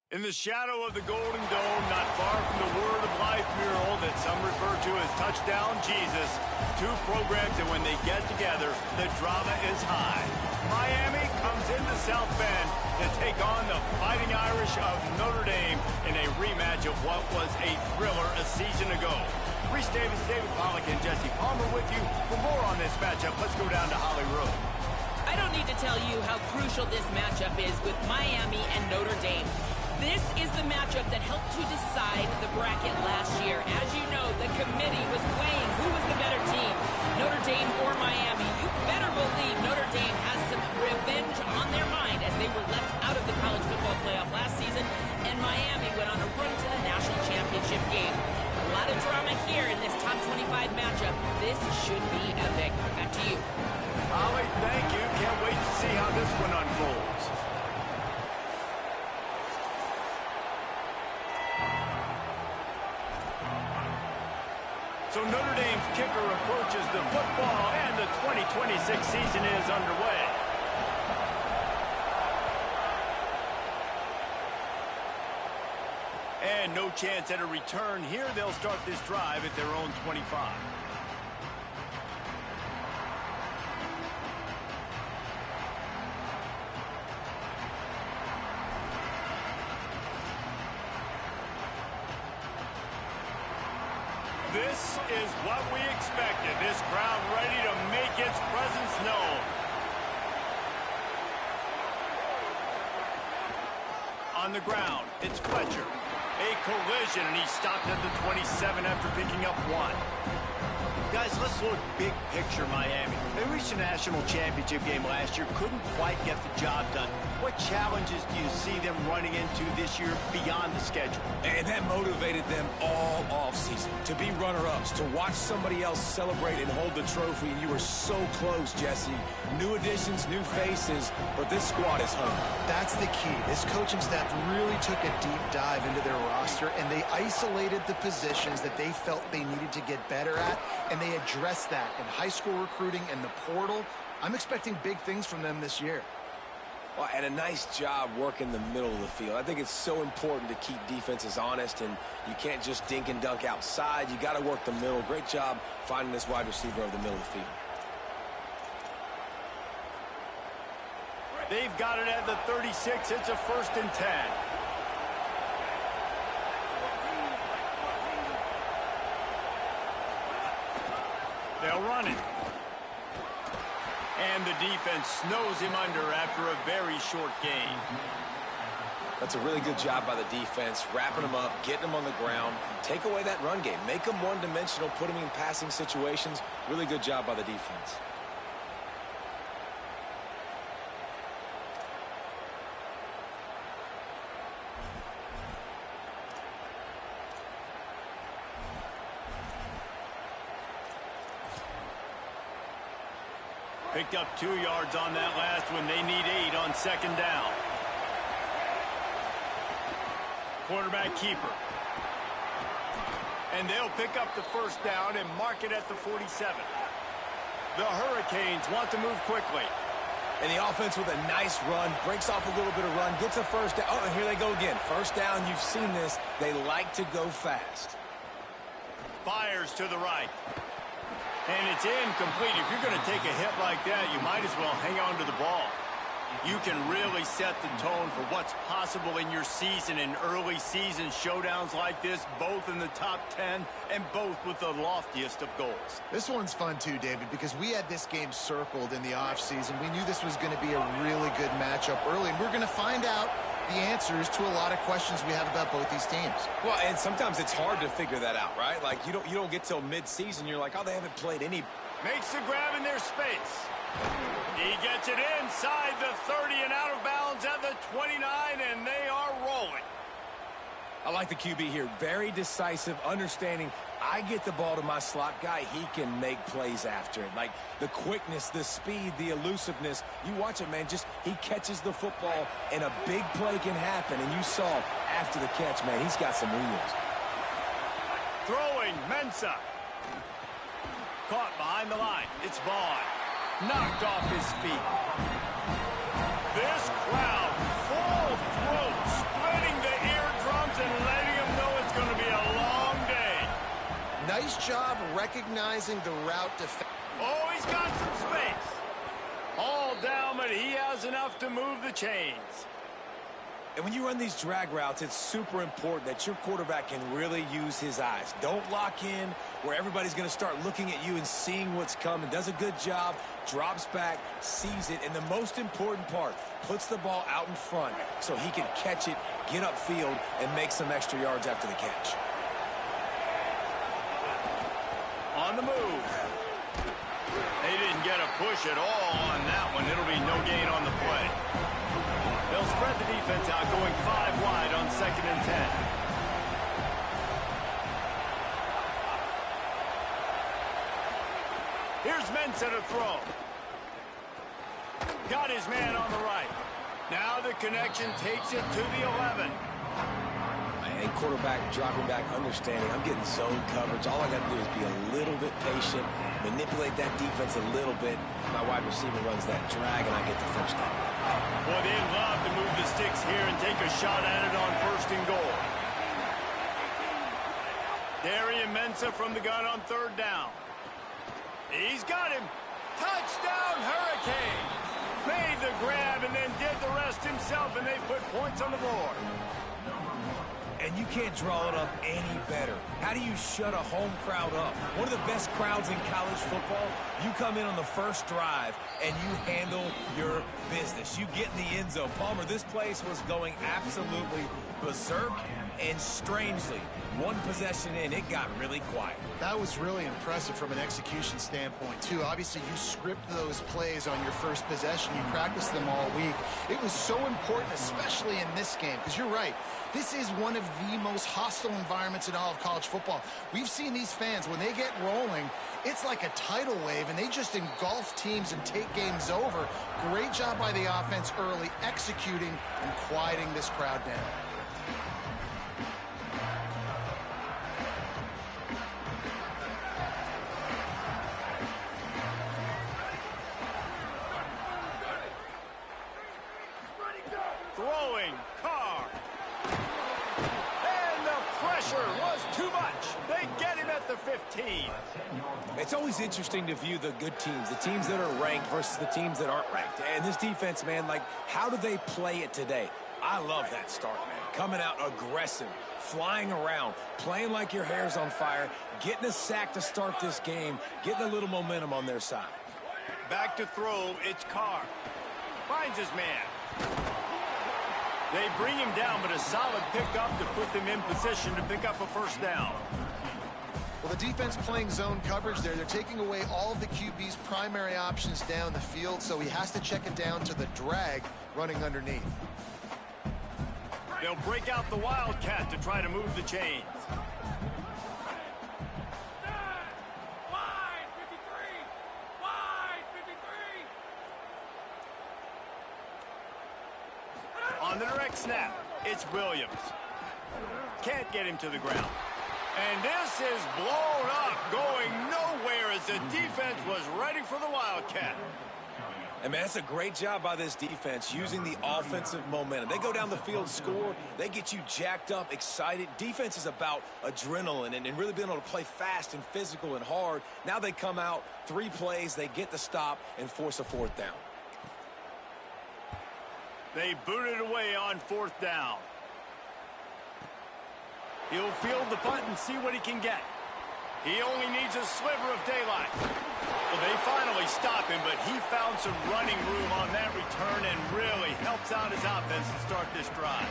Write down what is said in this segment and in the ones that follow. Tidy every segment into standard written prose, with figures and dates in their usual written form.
In the shadow of the Golden Dome, not far from the Word of Life mural that some refer to as Touchdown Jesus, two programs that when they get together, the drama is high. Miami comes into South Bend to take on the Fighting Irish of Notre Dame in a rematch of what was a thriller a season ago. Reese Davis, David Pollack, and Jesse Palmer with you. For more on this matchup, let's go down to Holly Road. I don't need to tell you how crucial this matchup is with Miami and Notre Dame. This is the matchup that helped to decide the bracket last year. As you know, the committee was weighing who was the better team, Notre Dame or Miami. You better believe Notre Dame has some revenge on their mind as they were left out of the college football playoff last season, and Miami went on a run to the national championship game. A lot of drama here in this top 25 matchup. This should be epic. Back to you. Holly, thank you. Can't wait to see how this one unfolds. So Notre Dame's kicker approaches the football, and the 2026 season is underway. And no chance at a return here. They'll start this drive at their own 25. This is what we expected. This crowd ready to make its presence known. On the ground, it's Fletcher. A collision, and he stopped at the 27 after picking up one. Guys, let's look big picture Miami. They reached a national championship game last year, couldn't quite get the job done. What challenges do you see them running into this year beyond the schedule? And that motivated them all offseason to be runner-ups, to watch somebody else celebrate and hold the trophy. You were so close, Jesse. New additions, new faces, but this squad is hungry. That's the key. This coaching staff really took a deep dive into their roster, and they isolated the positions that they felt they needed to get better at, and they addressed that in high school recruiting and the portal. I'm expecting big things from them this year. Well, and a nice job working the middle of the field. I think it's so important to keep defenses honest, and you can't just dink and dunk outside. You got to work the middle. Great job finding this wide receiver over the middle of the field. They've got it at the 36. It's a 1st and 10. They'll run it. And the defense snows him under after a very short game. That's a really good job by the defense, wrapping them up, getting them on the ground. Take away that run game. Make them one-dimensional, put them in passing situations. Really good job by the defense. Picked up 2 yards on that last one. They need 8 on 2nd down. Quarterback keeper. And they'll pick up the 1st down and mark it at the 47. The Hurricanes want to move quickly. And the offense with a nice run, breaks off a little bit of run, gets a 1st down. Oh, and here they go again. 1st down, you've seen this. They like to go fast. Fires to the right. And it's incomplete. If you're going to take a hit like that, you might as well hang on to the ball. You can really set the tone for what's possible in your season in early season showdowns like this, both in the top 10 and both with the loftiest of goals. This one's fun too, David, because we had this game circled in the offseason. We knew this was going to be a really good matchup early, and we're going to find out the answers to a lot of questions we have about both these teams. Well, and sometimes it's hard to figure that out, right? Like, you don't get till mid-season, you're like, oh, they haven't played any. Makes the grab in their space. He gets it inside the 30 and out of bounds at the 29, and they are rolling. I like the QB here. Very decisive, understanding. I get the ball to my slot guy, he can make plays after it. Like the quickness, the speed, the elusiveness. You watch it, man, just he catches the football and a big play can happen. And you saw after the catch, man, he's got some wheels. Throwing, Mensah. Caught behind the line. It's Vaughn. Knocked off his feet. This crowd full throat, splitting the recognizing the route defense. Oh, he's got some space. All down, but he has enough to move the chains. And when you run these drag routes, it's super important that your quarterback can really use his eyes. Don't lock in where everybody's going to start looking at you and seeing what's coming. Does a good job, drops back, sees it, and the most important part, puts the ball out in front so he can catch it, get upfield, and make some extra yards after the catch. On the move. They didn't get a push at all on that one. It'll be no gain on the play. They'll spread the defense out, going 5 wide on 2nd and 10. Here's Mensah to throw. Got his man on the right. Now the connection takes it to the 11. And quarterback dropping back, understanding I'm getting zone coverage. All I got to do is be a little bit patient, manipulate that defense a little bit. My wide receiver runs that drag, and I get the first down. Boy, they'd love to move the sticks here and take a shot at it on 1st and goal. Darian Mensah from the gun on 3rd down. He's got him. Touchdown, Hurricane. Made the grab and then did the rest himself, and they put points on the board. And you can't draw it up any better. How do you shut a home crowd up? One of the best crowds in college football, you come in on the first drive and you handle your business. You get in the end zone. Palmer, this place was going absolutely berserk, and strangely, one possession in, it got really quiet. That was really impressive from an execution standpoint, too. Obviously, you script those plays on your first possession. You practice them all week. It was so important, especially in this game, because you're right. This is one of the most hostile environments in all of college football. We've seen these fans, when they get rolling, it's like a tidal wave, and they just engulf teams and take games over. Great job by the offense early, executing and quieting this crowd down. Throwing, Carr. And the pressure was too much. They get him at the 15. It's always interesting to view the good teams, the teams that are ranked versus the teams that aren't ranked. And this defense, man, like, how do they play it today? I love that start, man. Coming out aggressive, flying around, playing like your hair's on fire, getting a sack to start this game, getting a little momentum on their side. Back to throw, it's Carr. Finds his man. They bring him down, but a solid pickup to put them in position to pick up a first down. Well, the defense playing zone coverage there. They're taking away all of the QB's primary options down the field, so he has to check it down to the drag running underneath. They'll break out the Wildcat to try to move the chains. On the direct snap, it's Williams. Can't get him to the ground. And this is blown up, going nowhere as the defense was ready for the Wildcat. And, man, that's a great job by this defense, using the offensive momentum. They go down the field, score, they get you jacked up, excited. Defense is about adrenaline and really being able to play fast and physical and hard. Now they come out, 3 plays, they get the stop and force a 4th down. They boot it away on 4th down. He'll field the punt and see what he can get. He only needs a sliver of daylight. Well, they finally stop him, but he found some running room on that return and really helps out his offense to start this drive.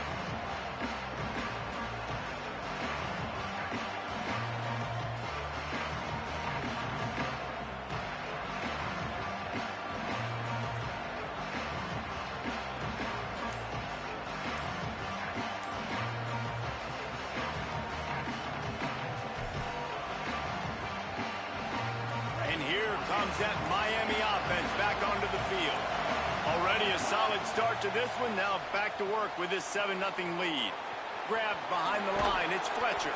That Miami offense back onto the field. Already a solid start to this one. Now back to work with this 7-0 lead. Grabbed behind the line. It's Fletcher.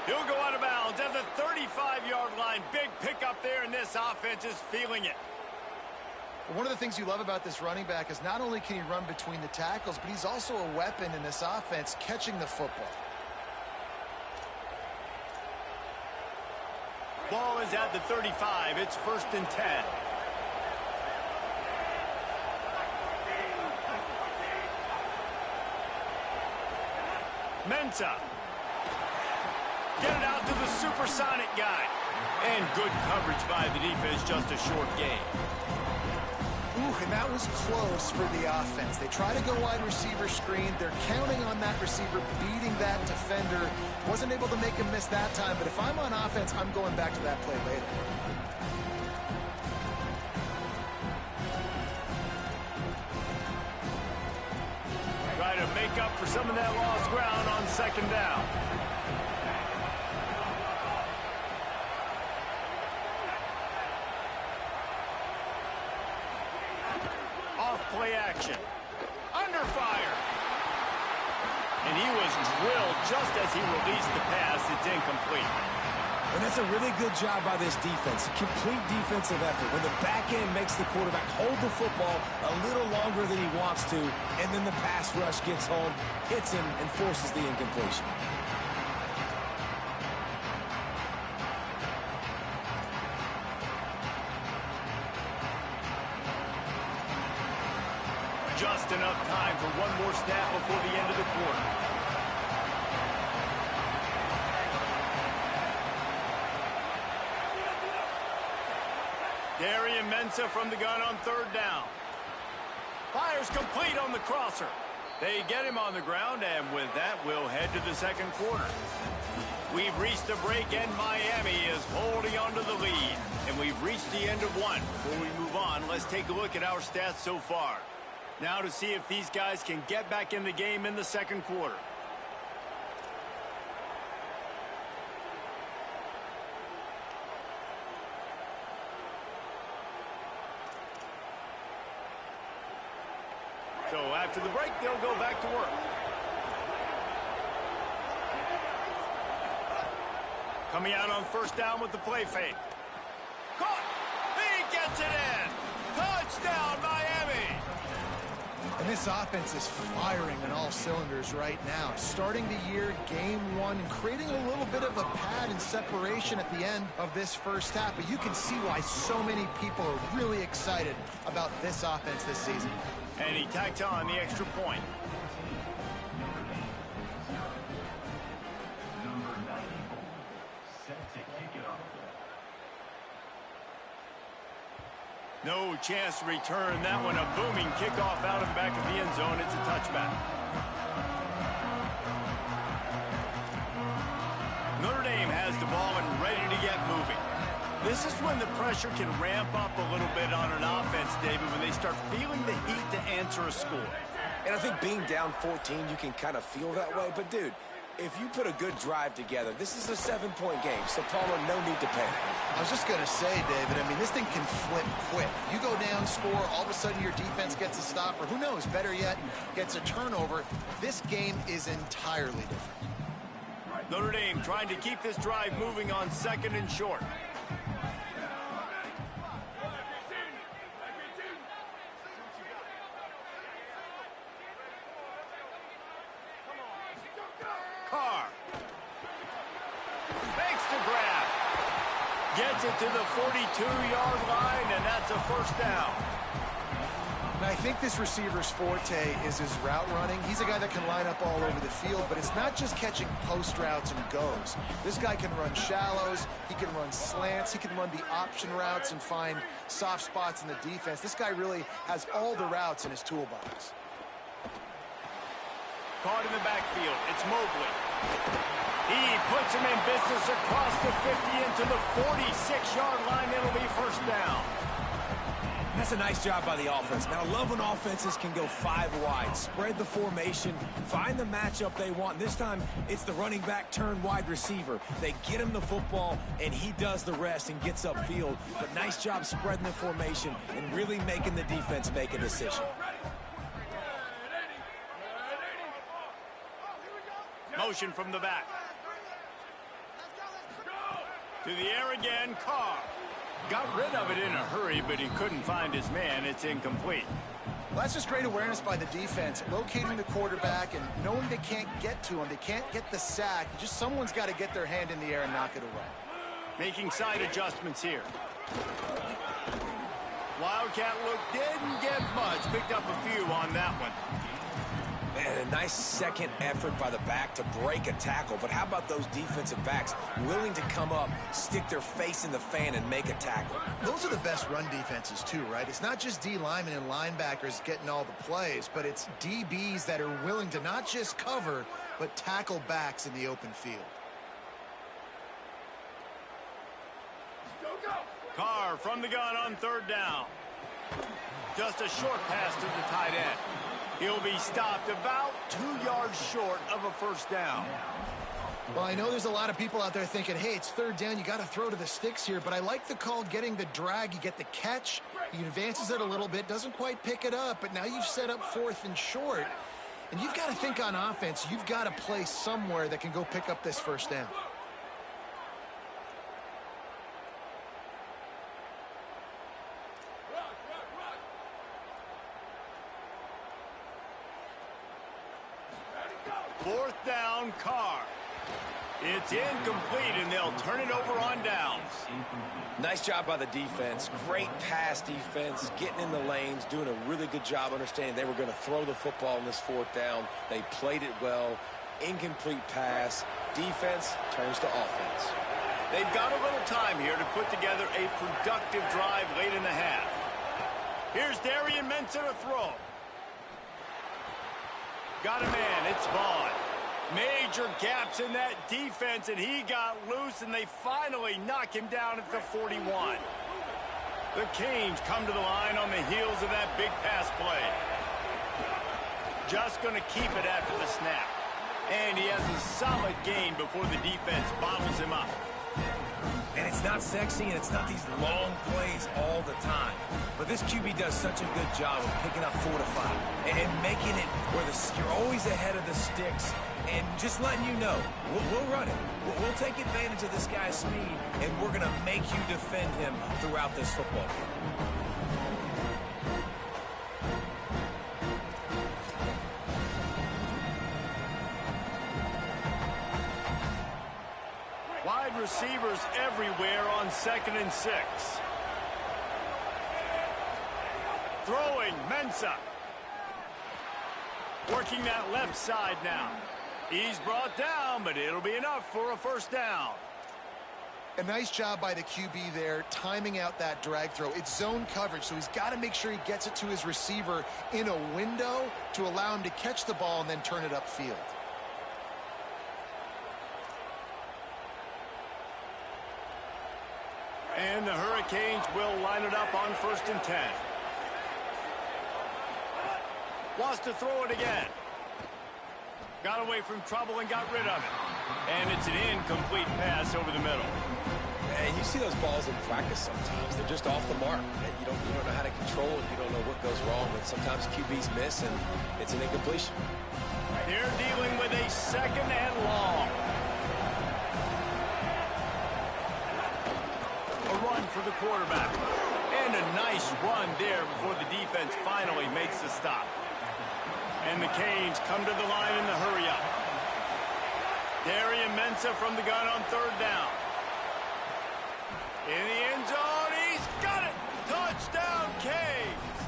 He'll go out of bounds at the 35-yard line. Big pickup there, and this offense is feeling it. One of the things you love about this running back is not only can he run between the tackles, but he's also a weapon in this offense catching the football. Ball is at the 35. It's 1st and 10. Mensah. Get it out to the supersonic guy. And good coverage by the defense, just a short gain. Ooh, and that was close for the offense. They try to go wide receiver screen. They're counting on that receiver beating that defender. Wasn't able to make him miss that time, but if I'm on offense, I'm going back to that play later. Try to make up for some of that lost ground on 2nd down. Play action. Under fire. And he was drilled just as he released the pass. It's incomplete. And that's a really good job by this defense. Complete defensive effort. When the back end makes the quarterback hold the football a little longer than he wants to, and then the pass rush gets home, hits him, and forces the incompletion. Just enough time for one more snap before the end of the quarter. Darian Mensah from the gun on 3rd down. Fires complete on the crosser. They get him on the ground, and with that, we'll head to the 2nd quarter. We've reached the break, and Miami is holding on to the lead. And we've reached the end of one. Before we move on, let's take a look at our stats so far. Now to see if these guys can get back in the game in the 2nd quarter. So after the break, they'll go back to work. Coming out on 1st down with the play fake. Caught! He gets it in! Touchdown, Miami! And this offense is firing on all cylinders right now. Starting the year, game 1, and creating a little bit of a pad and separation at the end of this 1st half. But you can see why so many people are really excited about this offense this season. And he tacked on the extra point. No chance to return that one. A booming kickoff out of the back of the end zone. It's a touchback. Notre Dame has the ball and ready to get moving. This is when the pressure can ramp up a little bit on an offense, David, when they start feeling the heat to answer a score. And I think being down 14, you can kind of feel that way. But, dude, if you put a good drive together, this is a 7-point game. So, Palmer, no need to panic. I was just going to say, David, I mean, this thing can flip quick. You go down, score, all of a sudden your defense gets a stop, or who knows, better yet, gets a turnover. This game is entirely different. Notre Dame trying to keep this drive moving on 2nd and short. Carr makes the grab. Gets it to the 42-yard line, and that's a 1st down. And I think this receiver's forte is his route running. He's a guy that can line up all over the field, but it's not just catching post routes and goes. This guy can run shallows, he can run slants, he can run the option routes and find soft spots in the defense. This guy really has all the routes in his toolbox. Caught in the backfield. It's Mobley. He puts him in business across the 50 into the 46-yard line. It'll be 1st down. That's a nice job by the offense. Now, I love when offenses can go 5 wide, spread the formation, find the matchup they want. This time, it's the running back turned wide receiver. They get him the football, and he does the rest and gets upfield. But nice job spreading the formation and really making the defense make a decision. Motion from the back. To the air again, Carr. Got rid of it in a hurry, but he couldn't find his man. It's incomplete. Well, that's just great awareness by the defense, locating the quarterback and knowing they can't get to him. They can't get the sack. Just someone's got to get their hand in the air and knock it away. Making side adjustments here. Wildcat look didn't get much. Picked up a few on that one. And a nice second effort by the back to break a tackle. But how about those defensive backs willing to come up, stick their face in the fan, and make a tackle? Those are the best run defenses too, right? It's not just D linemen and linebackers getting all the plays, but it's DBs that are willing to not just cover, but tackle backs in the open field. Carr from the gun on third down. Just a short pass to the tight end. He'll be stopped about 2 yards short of a first down. Well, I know there's a lot of people out there thinking, hey, it's third down, you got to throw to the sticks here, but I like the call getting the drag. You get the catch, he advances it a little bit, doesn't quite pick it up, but now you've set up fourth and short, and you've got to think on offense. You've got to play somewhere that can go pick up this first down. Fourth down, Carr. It's incomplete, and they'll turn it over on downs. Nice job by the defense. Great pass defense, getting in the lanes, doing a really good job understanding they were going to throw the football in this fourth down. They played it well. Incomplete pass. Defense turns to offense. They've got a little time here to put together a productive drive late in the half. Here's Darian Mensah to throw. Got a man, it's Vaughn. Major gaps in that defense, and he got loose, and they finally knock him down at the 41. The Canes come to the line on the heels of that big pass play. Just going to keep it after the snap. And he has a solid gain before the defense bottles him up. And it's not sexy, and it's not these long plays all the time. But this QB does such a good job of picking up 4 to 5 and making it where you're always ahead of the sticks and just letting you know, we'll run it. We'll take advantage of this guy's speed, and we're going to make you defend him throughout this football game. Wide receivers everywhere on 2nd and 6. Throwing, Mensah. Working that left side now. He's brought down, but it'll be enough for a first down. A nice job by the QB there, timing out that drag throw. It's zone coverage, so he's got to make sure he gets it to his receiver in a window to allow him to catch the ball and then turn it upfield. And the Hurricanes will line it up on 1st and 10. Wants to throw it again. Got away from trouble and got rid of it. And it's an incomplete pass over the middle. And you see those balls in practice sometimes. They're just off the mark. You don't know how to control it. You don't know what goes wrong. But sometimes QBs miss, and it's an incompletion. They're dealing with a 2nd and long. A run for the quarterback. And a nice run there before the defense finally makes the stop. And the Canes come to the line in the hurry-up. Darian Mensah from the gun on 3rd down. In the end zone, he's got it! Touchdown, Canes!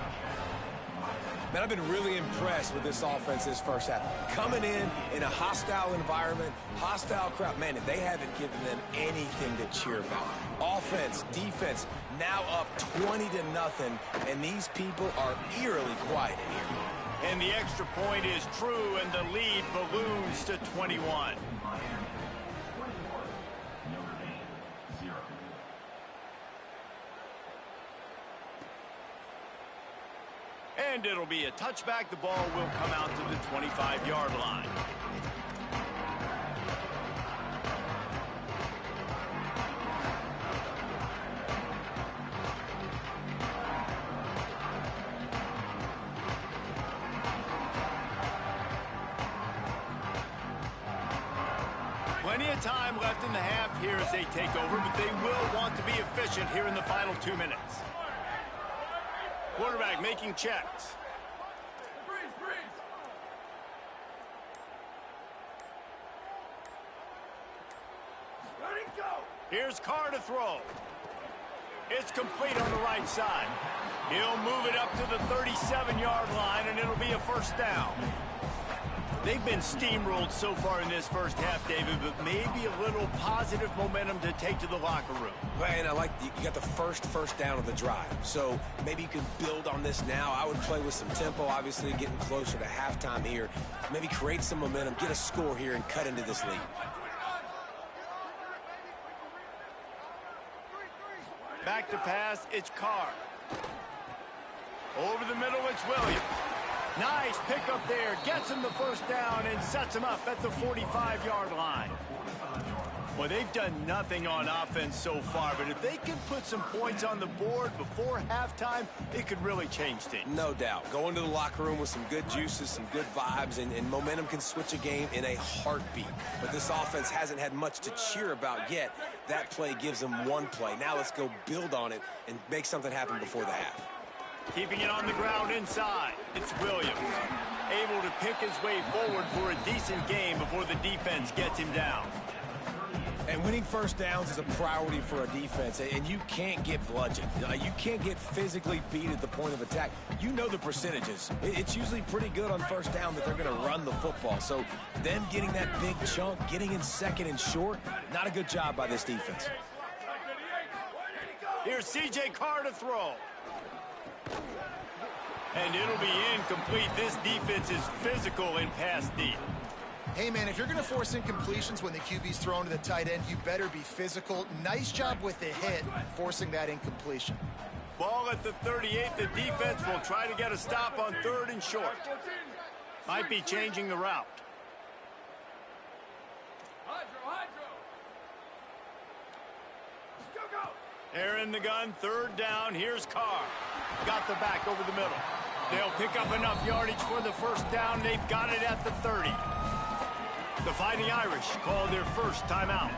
Man, I've been really impressed with this offense this first half. Coming in a hostile environment, hostile crowd. Man, they haven't given them anything to cheer about. Offense, defense, now up 20-0, and these people are eerily quiet in here. And the extra point is true, and the lead balloons to 21. And it'll be a touchback. The ball will come out to the 25-yard line. Plenty of time left in the half here as they take over, but they will want to be efficient here in the final 2 minutes. Quarterback making checks. Here's Carr to throw. It's complete on the right side. He'll move it up to the 37-yard line, and it'll be a first down. They've been steamrolled so far in this first half, David, but maybe a little positive momentum to take to the locker room. And I like you got the first down of the drive, so maybe you can build on this now. I would play with some tempo, obviously getting closer to halftime here. Maybe create some momentum, get a score here, and cut into this lead. Back to pass, it's Carr. Over the middle, it's Williams. Nice pickup there. Gets him the first down and sets him up at the 45-yard line. Well, they've done nothing on offense so far, but if they can put some points on the board before halftime, it could really change things. No doubt. Go into the locker room with some good juices, some good vibes, and momentum can switch a game in a heartbeat. But this offense hasn't had much to cheer about yet. That play gives them one play. Now let's go build on it and make something happen before the half. Keeping it on the ground inside, it's Williams. Able to pick his way forward for a decent game before the defense gets him down. And winning first downs is a priority for a defense, and you can't get bludgeoned. You can't get physically beat at the point of attack. You know the percentages. It's usually pretty good on first down that they're going to run the football. So them getting that big chunk, getting in second and short, not a good job by this defense. Here's C.J. Carr to throw. And it'll be incomplete. This defense is physical in pass deep. Hey, man, if you're going to force incompletions when the QB's thrown to the tight end, you better be physical. Nice job with the hit, forcing that incompletion. Ball at the 38. The defense will try to get a stop on 3rd and short. Might be changing the route. They're in the gun, 3rd down. Here's Carr. Got the back over the middle. They'll pick up enough yardage for the first down. They've got it at the 30. The Fighting Irish call their first timeout.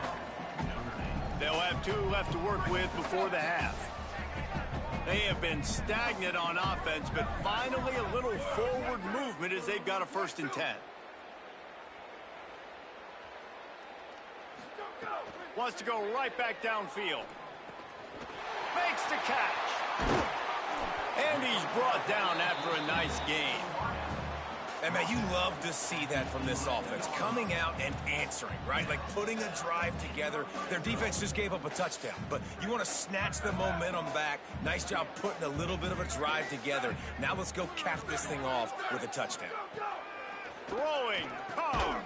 They'll have 2 left to work with before the half. They have been stagnant on offense, but finally a little forward movement as they've got a 1st and 10. Wants to go right back downfield. Makes the catch. And he's brought down after a nice game. And, man, you love to see that from this offense. Coming out and answering, right? Like putting a drive together. Their defense just gave up a touchdown. But you want to snatch the momentum back. Nice job putting a little bit of a drive together. Now let's go cap this thing off with a touchdown. Throwing. Carr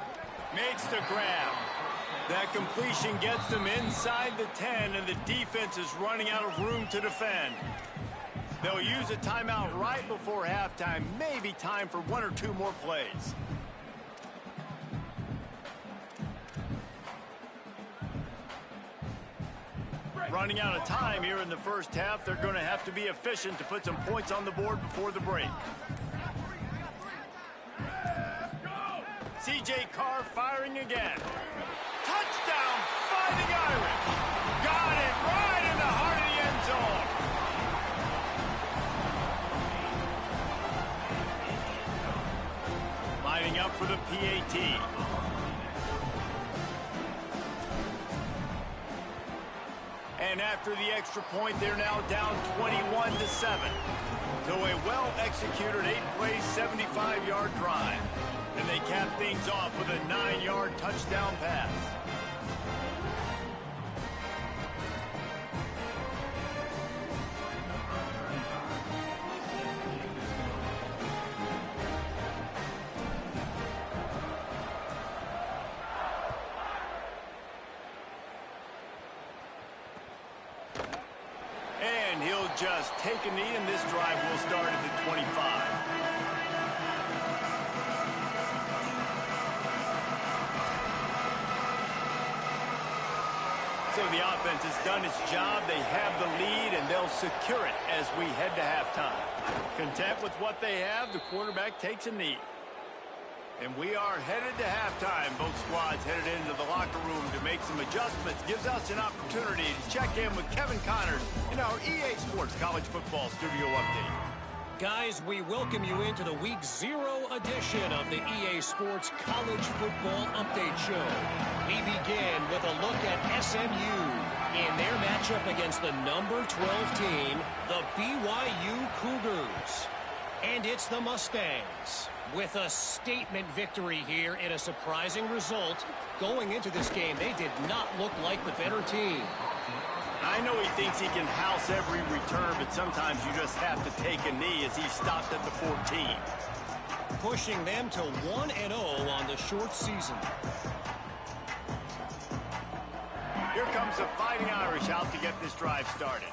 makes the grab. That completion gets them inside the 10, and the defense is running out of room to defend. They'll use a timeout right before halftime. Maybe time for 1 or 2 more plays. Running out of time here in the first half. They're going to have to be efficient to put some points on the board before the break. C.J. Carr firing again. Touchdown, Fighting Irish. Got it right in the heart of the end zone. Lining up for the PAT. And after the extra point, they're now down 21-7. So a well-executed 8-play, 75-yard drive. And they cap things off with a 9-yard touchdown pass. And he'll just take a knee, and this drive will start at the 25. So the offense has done its job. They have the lead, and they'll secure it as we head to halftime. Content with what they have, the quarterback takes a knee. And we are headed to halftime. Both squads headed into the locker room to make some adjustments. Gives us an opportunity to check in with Kevin Connors in our EA Sports College Football Studio Update. Guys, we welcome you into the Week 0 edition of the EA Sports College Football Update Show. We begin with a look at SMU. in their matchup against the number 12 team, the BYU Cougars. And it's the Mustangs with a statement victory here in a surprising result. Going into this game, they did not look like the better team. I know he thinks he can house every return, but sometimes you just have to take a knee as he stopped at the 14. Pushing them to 1-0 on the short season. Here comes the Fighting Irish out to get this drive started.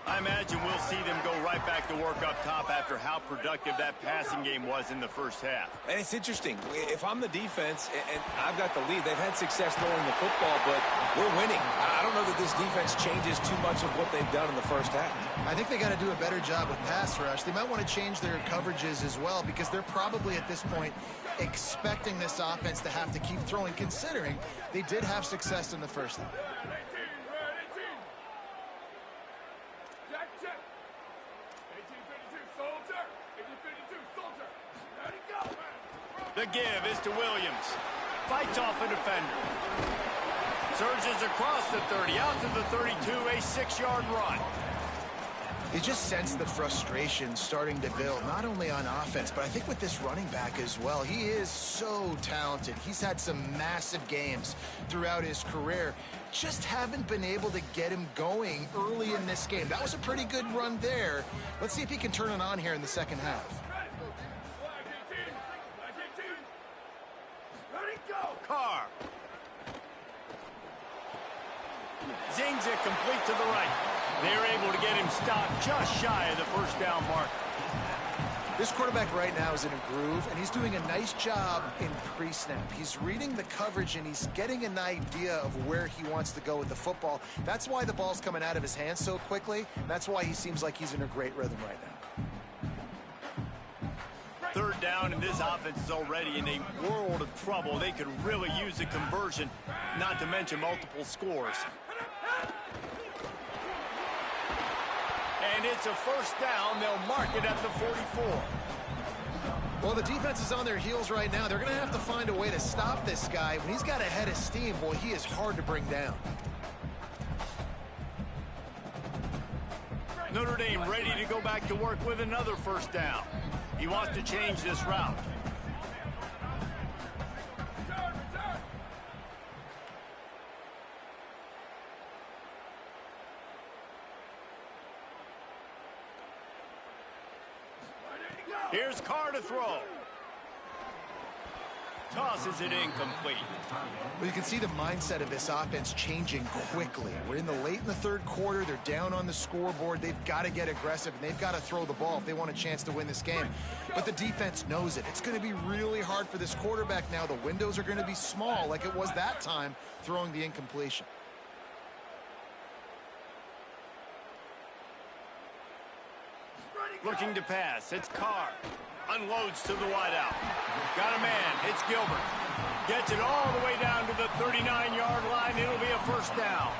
I imagine we'll see them go right back to work up top after how productive that passing game was in the first half. And it's interesting. If I'm the defense and I've got the lead, they've had success throwing the football, but we're winning. I don't know that this defense changes too much of what they've done in the first half. I think they got to do a better job with pass rush. They might want to change their coverages as well because they're probably at this point expecting this offense to have to keep throwing, considering they did have success in the first half. The give is to Williams. Fights off a defender. Surges across the 30, out to the 32, a 6-yard run. You just sense the frustration starting to build, not only on offense, but I think with this running back as well. He is so talented. He's had some massive games throughout his career. Just haven't been able to get him going early in this game. That was a pretty good run there. Let's see if he can turn it on here in the second half. Carr. Zings it complete to the right. They're able to get him stopped just shy of the first down mark. This quarterback right now is in a groove, and he's doing a nice job in pre-snap. He's reading the coverage, and he's getting an idea of where he wants to go with the football. That's why the ball's coming out of his hands so quickly. That's why he seems like he's in a great rhythm right now. Third down, and this offense is already in a world of trouble. They could really use a conversion, not to mention multiple scores. And it's a first down. They'll mark it at the 44. Well, the defense is on their heels right now. They're going to have to find a way to stop this guy. When he's got a head of steam, boy, he is hard to bring down. Notre Dame ready to go back to work with another first down. He wants to change this route. Here's Carr to throw. Tosses it incomplete. Well, you can see the mindset of this offense changing quickly. We're in the third quarter. They're down on the scoreboard. They've got to get aggressive, and they've got to throw the ball if they want a chance to win this game. But the defense knows it. It's going to be really hard for this quarterback now. The windows are going to be small like it was that time throwing the incompletion. Looking to pass. It's Carr. Unloads to the wideout. Got a man. It's Gilbert. Gets it all the way down to the 39-yard line. It'll be a first down.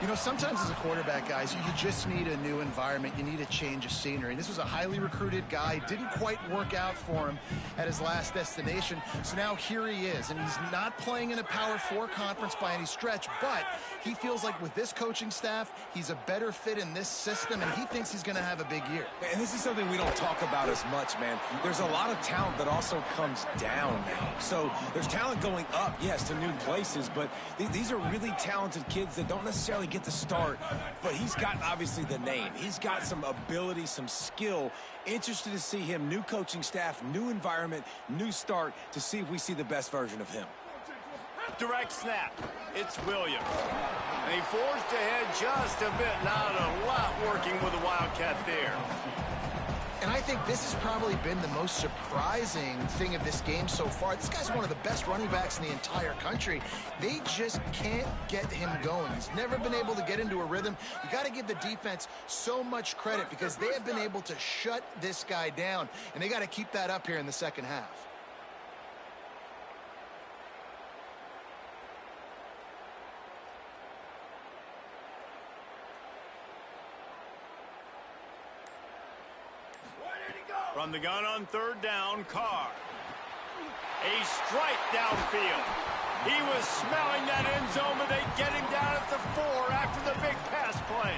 You know, sometimes as a quarterback, guys, you just need a new environment. You need a change of scenery. And this was a highly recruited guy. Didn't quite work out for him at his last destination. So now here he is. And he's not playing in a Power 4 conference by any stretch. But he feels like with this coaching staff, he's a better fit in this system. And he thinks he's going to have a big year. And this is something we don't talk about as much, man. There's a lot of talent that also comes down now. So there's talent going up, yes, to new places. But these are really talented kids that don't necessarily get the start, but he's got obviously the name. He's got some ability, some skill. Interested to see him, new coaching staff, new environment, new start, to see if we see the best version of him. Direct snap. It's Williams. And he forced ahead just a bit. Not a lot working with the Wildcat there. And I think this has probably been the most surprising thing of this game so far. This guy's one of the best running backs in the entire country. They just can't get him going. He's never been able to get into a rhythm. You got to give the defense so much credit because they have been able to shut this guy down, and they got to keep that up here in the second half. From the gun on third down, Carr. A strike downfield. He was smelling that end zone, but they get him down at the 4 after the big pass play.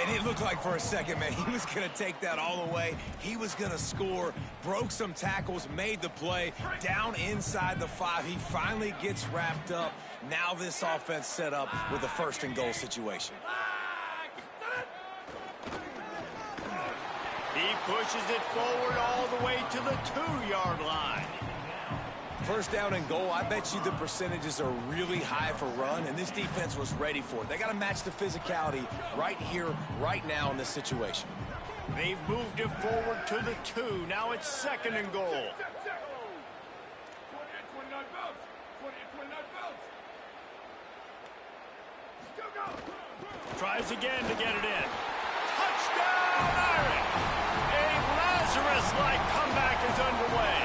And it looked like for a second, man, he was going to take that all the way. He was going to score, broke some tackles, made the play, down inside the 5. He finally gets wrapped up. Now this offense set up with a first-and-goal situation. He pushes it forward all the way to the 2-yard line. First down and goal, I bet you the percentages are really high for run, and this defense was ready for it. They got to match the physicality right here, right now in this situation. They've moved it forward to the 2. Now it's second and goal. Tries again to get it in. Touchdown, Irish! A Lazarus-like comeback is underway.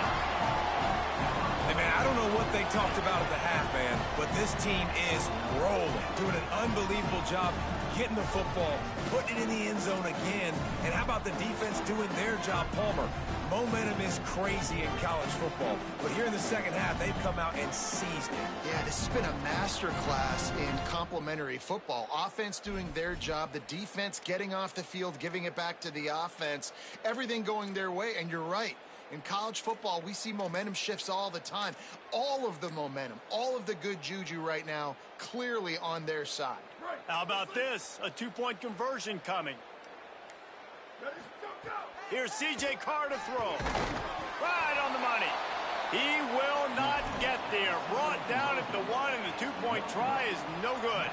Hey, man, I don't know what they talked about at the half, man, but this team is rolling, doing an unbelievable job getting the football, putting it in the end zone again. And how about the defense doing their job, Palmer? Momentum is crazy in college football, but here in the second half, they've come out and seized it. Yeah, this has been a masterclass in complementary football. Offense doing their job, the defense getting off the field, giving it back to the offense, everything going their way, and you're right. In college football, we see momentum shifts all the time. All of the momentum, all of the good juju right now, clearly on their side. How about this? A 2-point conversion coming. Here's C.J. Carr to throw. Right on the money. He will not get there. Brought down at the 1, and the 2-point try is no good.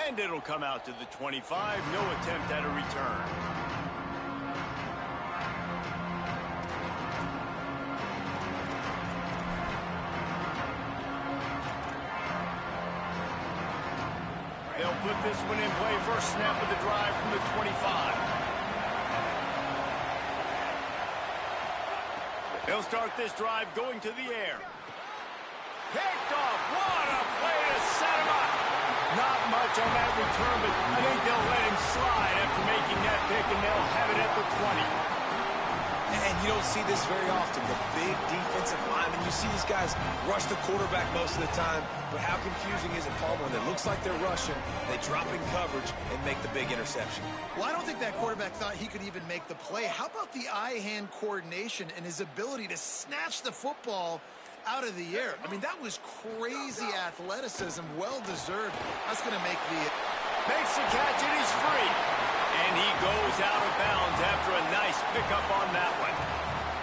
And it'll come out to the 25. No attempt at a return. They'll put this one in play. First snap of the drive from the 25. They'll start this drive going to the air. Picked off. What a play to set him up. Not much on that return, but I think they'll let him slide after making that pick, and they'll have it at the 20. And you don't see this very often. The big defensive linemen, you see these guys rush the quarterback most of the time, but how confusing is it, Paul, when it looks like they're rushing, they drop in coverage and make the big interception? Well, I don't think that quarterback thought he could even make the play. How about the eye-hand coordination and his ability to snatch the football out of the air? I mean, that was crazy athleticism, well-deserved. That's going to make the... Makes the catch, and he's free. And he goes out of bounds after a nice pickup on that one.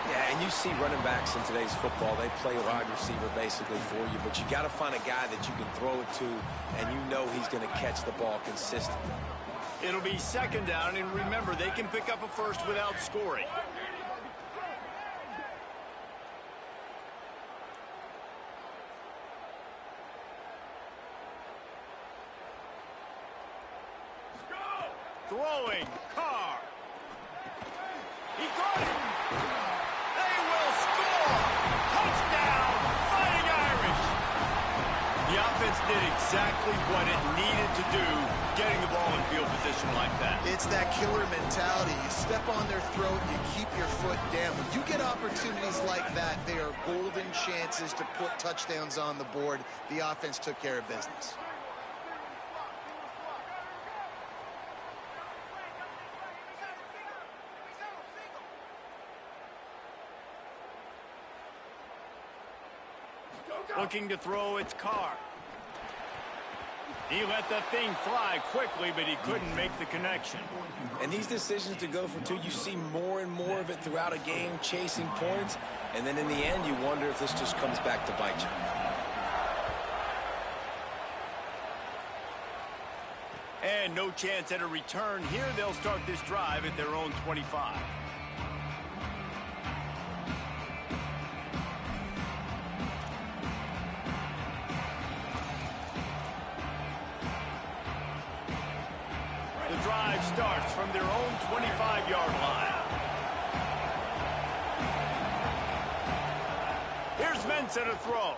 Yeah, and you see running backs in today's football, they play wide receiver basically for you, but you got to find a guy that you can throw it to, and you know he's going to catch the ball consistently. It'll be second down, and remember, they can pick up a first without scoring. Throwing, Carr. He got it. They will score. Touchdown, Fighting Irish. The offense did exactly what it needed to do, getting the ball in field position like that. It's that killer mentality. You step on their throat, you keep your foot down. When you get opportunities like that, they are golden chances to put touchdowns on the board. The offense took care of business. Looking to throw, it's Carr. He let that thing fly quickly, but he couldn't make the connection. And these decisions to go for two, you see more and more of it throughout a game, chasing points, and then in the end, you wonder if this just comes back to bite you. And no chance at a return here. They'll start this drive at their own 25. The drive starts from their own 25-yard line. Wentz at a throw.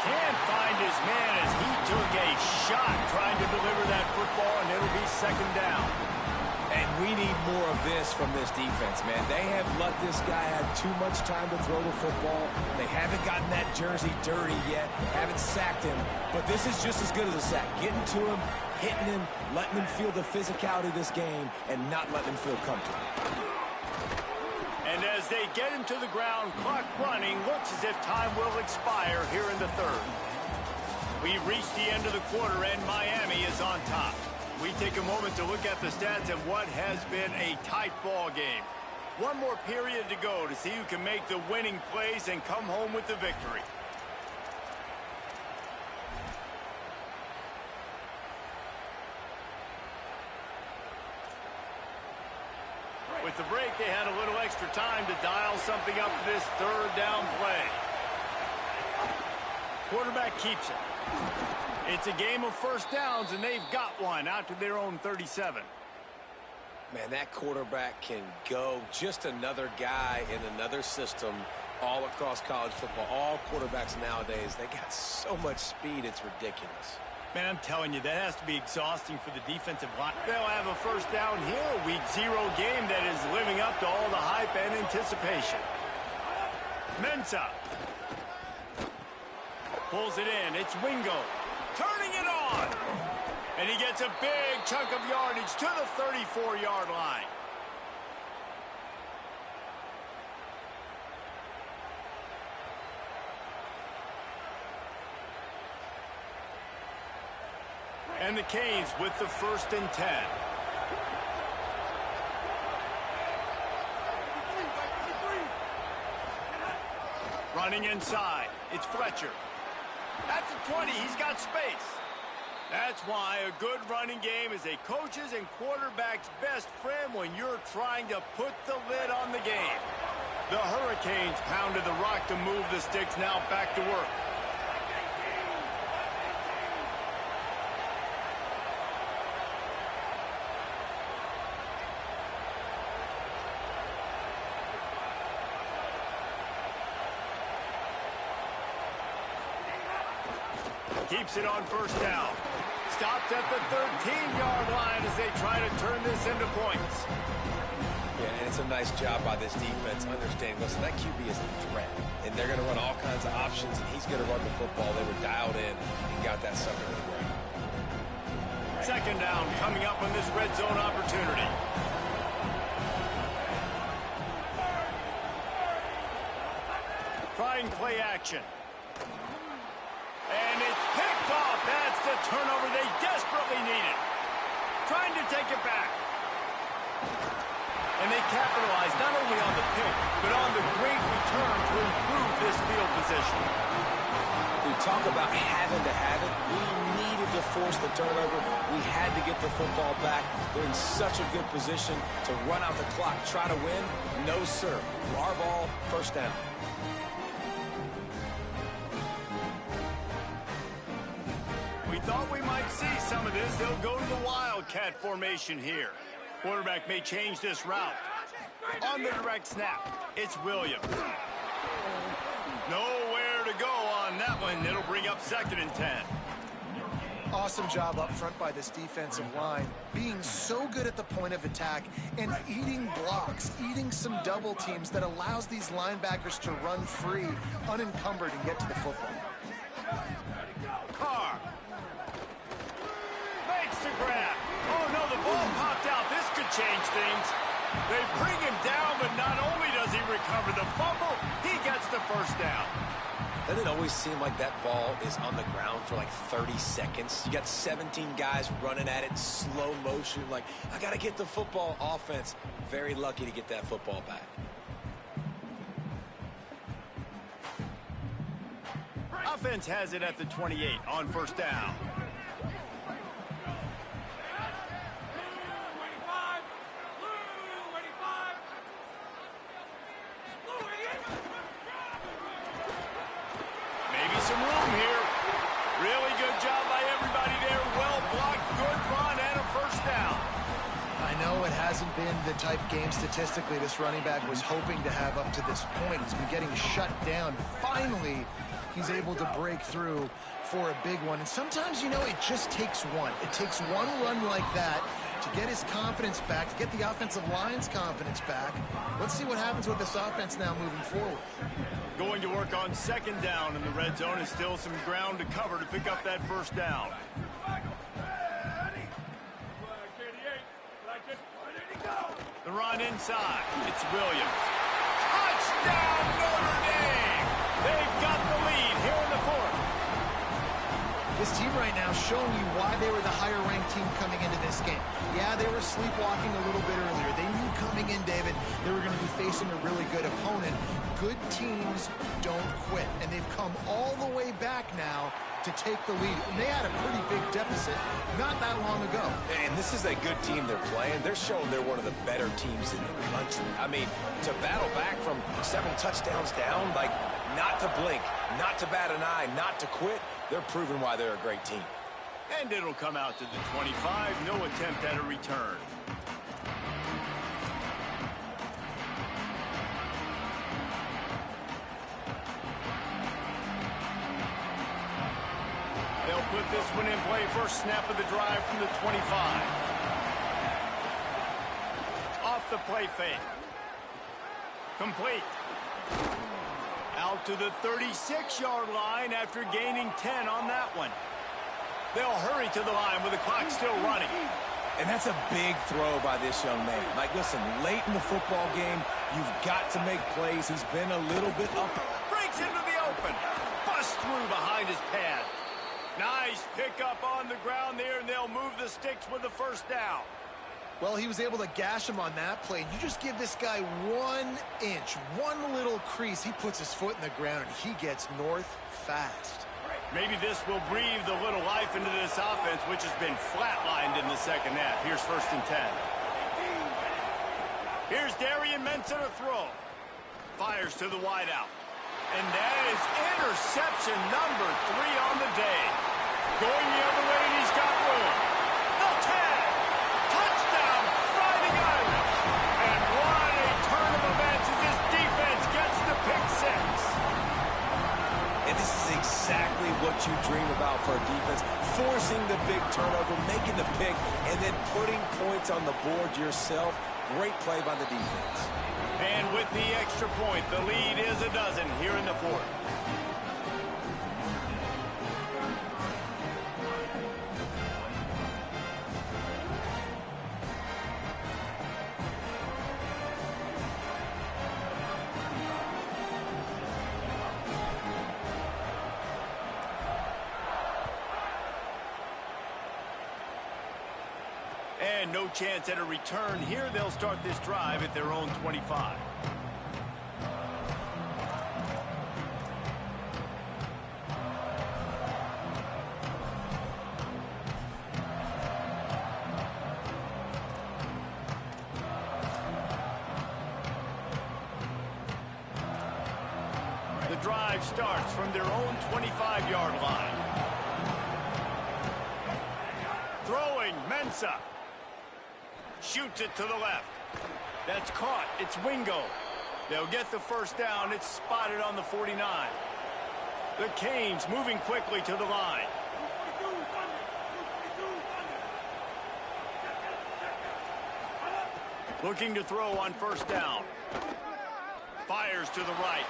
Can't find his man as he took a shot trying to deliver that football, and it'll be second down. And we need more of this from this defense, man. They have let this guy have too much time to throw the football. They haven't gotten that jersey dirty yet, haven't sacked him. But this is just as good as a sack. Getting to him, hitting him, letting him feel the physicality of this game, and not letting him feel comfortable. And as they get him to the ground, clock running, looks as if time will expire here in the third. We've reached the end of the quarter, and Miami is on top. We take a moment to look at the stats of what has been a tight ball game. One more period to go to see who can make the winning plays and come home with the victory. With the break, they had a little extra time to dial something up for this third down play. Quarterback keeps it. It's a game of first downs, and they've got one out to their own 37. Man, that quarterback can go. Just another guy in another system all across college football. All quarterbacks nowadays, they got so much speed, it's ridiculous. Man, I'm telling you, that has to be exhausting for the defensive line. They'll have a first down here, a week 0 game that is living up to all the hype and anticipation. Mensah pulls it in. It's Wingo turning it on. And he gets a big chunk of yardage to the 34-yard line. And the Canes with the 1st and 10. Running inside. It's Fletcher. That's a 20. He's got space. That's why a good running game is a coach's and quarterback's best friend when you're trying to put the lid on the game. The Hurricanes pounded the rock to move the sticks, now back to work. Keeps it on first down. Stopped at the 13-yard line as they try to turn this into points. Yeah, and it's a nice job by this defense understanding, listen, that QB is a threat. And they're going to run all kinds of options, and he's going to run the football. They were dialed in and got that sucker to the ground. Second down coming up on this red zone opportunity. Trying play action. And it's picked off. That's the turnover they desperately needed. Trying to take it back. And they capitalized not only on the pick, but on the great return to improve this field position. We talk about having to have it. We needed to force the turnover. We had to get the football back. They're in such a good position to run out the clock, try to win. No, sir. Our ball, first down. We thought we might see some of this. They'll go to the Wildcat formation here. Quarterback may change this route. On the direct snap, it's Williams. Nowhere to go on that one. It'll bring up 2nd and 10. Awesome job up front by this defensive line, being so good at the point of attack and eating blocks, eating some double teams that allows these linebackers to run free, unencumbered, and get to the football. Carr makes the grab. Oh, no, the ball popped out. This could change things. They bring him down, but not only does he recover the fumble, he gets the first down. Doesn't it always seem like that ball is on the ground for like 30 seconds? You got 17 guys running at it, slow motion, like, I got to get the football. Offense, very lucky to get that football back. Offense has it at the 28 on first down. Maybe some room here. Really good job by everybody there. Well blocked, good run, and a first down. I know it has hasn't been the type game statistically this running back was hoping to have up to this point. He's been getting shut down. Finally, he's able to break through for a big one. And sometimes, you know, it just takes one. It takes one run like that to get his confidence back, to get the offensive line's confidence back. Let's see what happens with this offense now moving forward. Going to work on second down in the red zone, is still some ground to cover to pick up that first down. The run inside. It's Williams. Touchdown, Notre Dame! They've got the lead here in the fourth. This team right now showing you why they were the higher-ranked team coming into this game. Yeah, they were sleepwalking a little bit earlier. They knew coming in, David, they were going to be facing a really good opponent. Good teams don't quit, and they've come all the way back now to take the lead. And they had a pretty big deficit not that long ago. And this is a good team they're playing. They're showing they're one of the better teams in the country. I mean, to battle back from 7 touchdowns down, like, not to blink, not to bat an eye, not to quit, they're proving why they're a great team. And it'll come out to the 25. No attempt at a return. They'll put this one in play. First snap of the drive from the 25. Off the play fake. Complete. Out to the 36-yard line after gaining 10 on that one. They'll hurry to the line with the clock still running. And that's a big throw by this young man. Like, listen, late in the football game, you've got to make plays. He's been a little bit up. Breaks into the open. Bust through behind his pad. Nice pickup on the ground there, and they'll move the sticks with the first down. Well, he was able to gash him on that play. You just give this guy 1 inch, one little crease. He puts his foot in the ground, and he gets north fast. Maybe this will breathe a little life into this offense, which has been flatlined in the second half. Here's 1st and 10. Here's Darian Mensah to throw. Fires to the wideout. And that is interception number 3 on the day. Going the other way, and he's got room. No tag. Touchdown, Fighting Irish. And what a turn of events as this defense gets the pick 6. And this is exactly what you dream about for a defense. Forcing the big turnover, making the pick, and then putting points on the board yourself. Great play by the defense. And with the extra point, the lead is a dozen here in the fourth. And no chance at a return here. They'll start this drive at their own 25. The drive starts from their own 25-yard line. Throwing, Mensah. Shoots it to the left. That's caught. It's Wingo. They'll get the first down. It's spotted on the 49. The Canes moving quickly to the line. Looking to throw on first down. Fires to the right.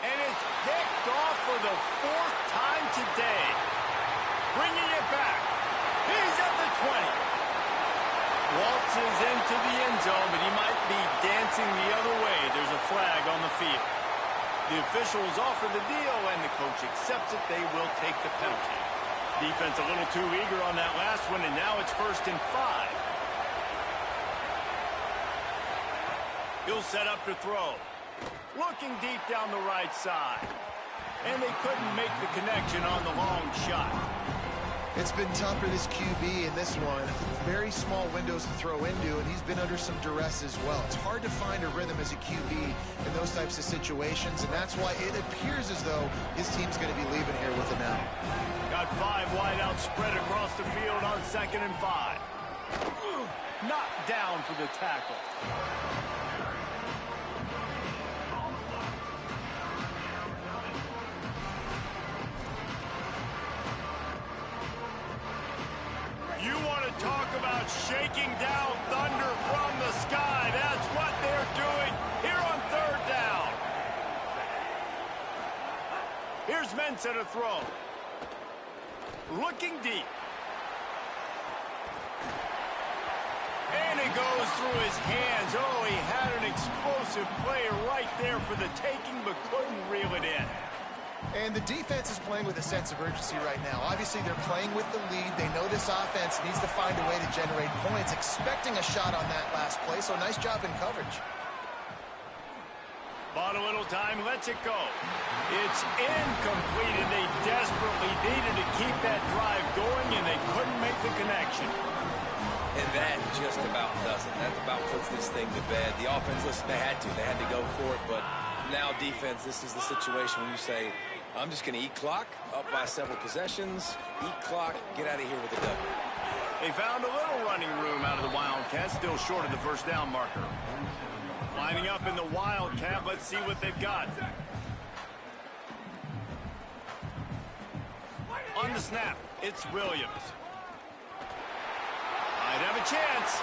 And it's picked off for the 4th time today. Bringing it back. He's at the 20. Waltzes into the end zone, but he might be dancing the other way. There's a flag on the field. The officials offer the deal, and the coach accepts it. They will take the penalty. Defense a little too eager on that last one, and now it's 1st and 5. He'll set up to throw. Looking deep down the right side. And they couldn't make the connection on the long shot. It's been tough for this QB in this one. Very small windows to throw into, and he's been under some duress as well. It's hard to find a rhythm as a QB in those types of situations, and that's why it appears as though his team's going to be leaving here with an out. Got 5 wideouts spread across the field on 2nd and 5. knocked down for the tackle. You want to talk about shaking down thunder from the sky. That's what they're doing here on third down. Here's Mensah to throw. Looking deep. And it goes through his hands. Oh, he had an explosive player right there for the taking, but couldn't reel it in. And the defense is playing with a sense of urgency right now. Obviously, they're playing with the lead. They know this offense needs to find a way to generate points, expecting a shot on that last play, so nice job in coverage. Bought a little time, lets it go. It's incomplete, and they desperately needed to keep that drive going, and they couldn't make the connection. And that just about does it. That about puts this thing to bed. The offense, listen, they had to go for it, but now defense, this is the situation when you say, I'm just going to eat clock, up by several possessions, eat clock, get out of here with a W. They found a little running room out of the Wildcats, still short of the first down marker. Lining up in the Wildcat, let's see what they've got. On the snap, it's Williams. Might have a chance.